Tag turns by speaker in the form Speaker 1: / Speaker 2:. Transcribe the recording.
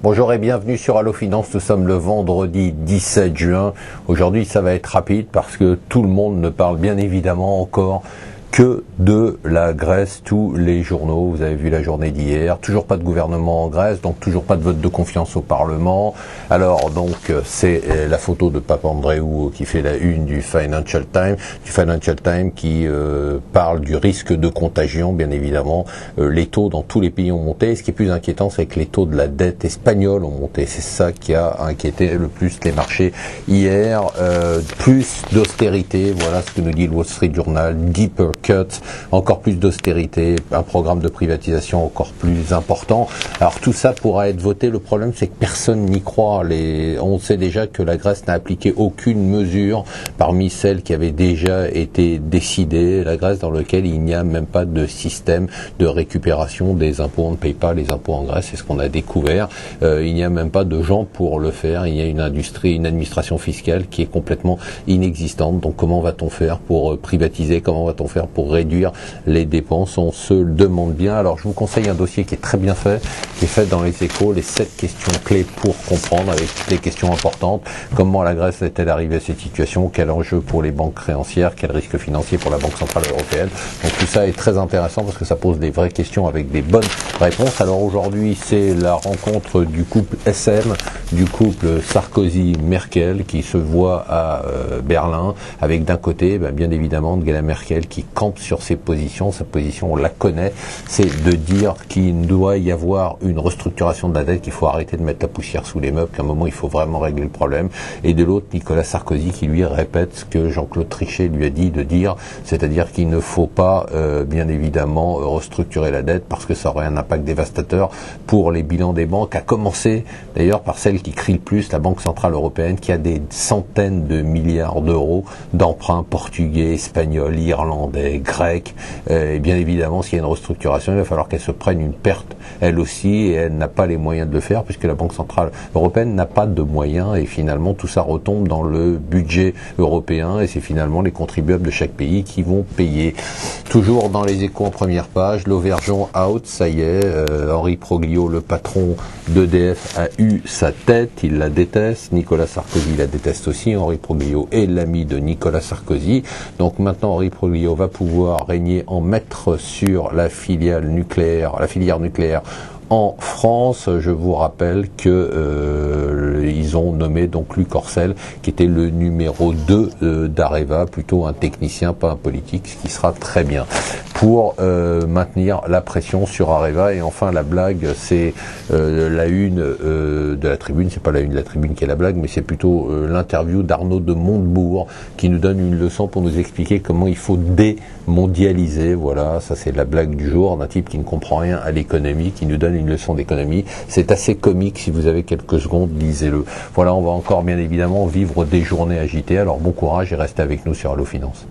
Speaker 1: Bonjour et bienvenue sur Allo Finance, nous sommes le vendredi 17 juin. Aujourd'hui ça va être rapide parce que tout le monde ne parle bien évidemment encore que de la Grèce, tous les journaux. Vous avez vu la journée d'hier, toujours pas de gouvernement en Grèce, donc toujours pas de vote de confiance au Parlement. Alors donc c'est la photo de Papandréou qui fait la une du Financial Times qui parle du risque de contagion, bien évidemment. Les taux dans tous les pays ont monté. Ce qui est plus inquiétant, c'est que les taux de la dette espagnole ont monté. C'est ça qui a inquiété le plus les marchés hier. Plus d'austérité, voilà ce que nous dit le Wall Street Journal. Deeper cut, encore plus d'austérité, un programme de privatisation encore plus important. Alors tout ça pourra être voté. Le problème, c'est que personne n'y croit. On sait déjà que la Grèce n'a appliqué aucune mesure parmi celles qui avaient déjà été décidées. La Grèce dans laquelle il n'y a même pas de système de récupération des impôts. On ne paye pas les impôts en Grèce, c'est ce qu'on a découvert. Il n'y a même pas de gens pour le faire. Il y a une administration fiscale qui est complètement inexistante. Donc comment va-t-on faire pour privatiser? Comment va-t-on faire pour réduire les dépenses? On se le demande bien. Alors je vous conseille un dossier qui est très bien fait, qui est fait dans les Échos, les 7 questions clés pour comprendre, avec toutes les questions importantes. Comment la Grèce est-elle arrivée à cette situation? Quel enjeu pour les banques créancières? Quel risque financier pour la Banque Centrale Européenne? Donc tout ça est très intéressant parce que ça pose des vraies questions avec des bonnes réponses. Alors aujourd'hui, c'est la rencontre du couple SM, du couple Sarkozy-Merkel qui se voit à Berlin, avec d'un côté, bien évidemment, Angela Merkel qui campe sur ses positions. Sa position, on la connaît, c'est de dire qu'il doit y avoir une restructuration de la dette, qu'il faut arrêter de mettre la poussière sous les meubles, qu'à un moment il faut vraiment régler le problème. Et de l'autre, Nicolas Sarkozy qui lui répète ce que Jean-Claude Trichet lui a dit de dire, c'est-à-dire qu'il ne faut pas, bien évidemment, restructurer la dette parce que ça aurait un impact dévastateur pour les bilans des banques, à commencer d'ailleurs par celle qui crie le plus, la Banque Centrale Européenne, qui a des centaines de milliards d'euros d'emprunts portugais, espagnols, irlandais, grecs. Et bien évidemment, s'il y a une restructuration, il va falloir qu'elle se prenne une perte elle aussi, et elle n'a pas les moyens de le faire puisque la Banque Centrale Européenne n'a pas de moyens, et finalement tout ça retombe dans le budget européen et c'est finalement les contribuables de chaque pays qui vont payer. Toujours dans les Échos en première page, l'Auvergeon out, ça y est, Henri Proglio, le patron d'EDF, a eu sa tête, il la déteste, Nicolas Sarkozy la déteste aussi, Henri Proglio est l'ami de Nicolas Sarkozy, donc maintenant Henri Proglio va pouvoir régner en maître sur la filière nucléaire en France. Je vous rappelle que ils ont nommé donc Luc Orcel, qui était le numéro 2 d'Areva, plutôt un technicien, pas un politique, ce qui sera très bien pour maintenir la pression sur Areva. Et enfin la blague, c'est la une de la Tribune, c'est pas la une de la Tribune qui est la blague, mais c'est plutôt l'interview d'Arnaud de Montebourg qui nous donne une leçon pour nous expliquer comment il faut démondialiser. Voilà, ça c'est la blague du jour d'un type qui ne comprend rien à l'économie, qui nous donne une leçon d'économie. C'est assez comique, si vous avez quelques secondes, lisez-le. Voilà, on va encore bien évidemment vivre des journées agitées, alors bon courage et restez avec nous sur Allo Finance.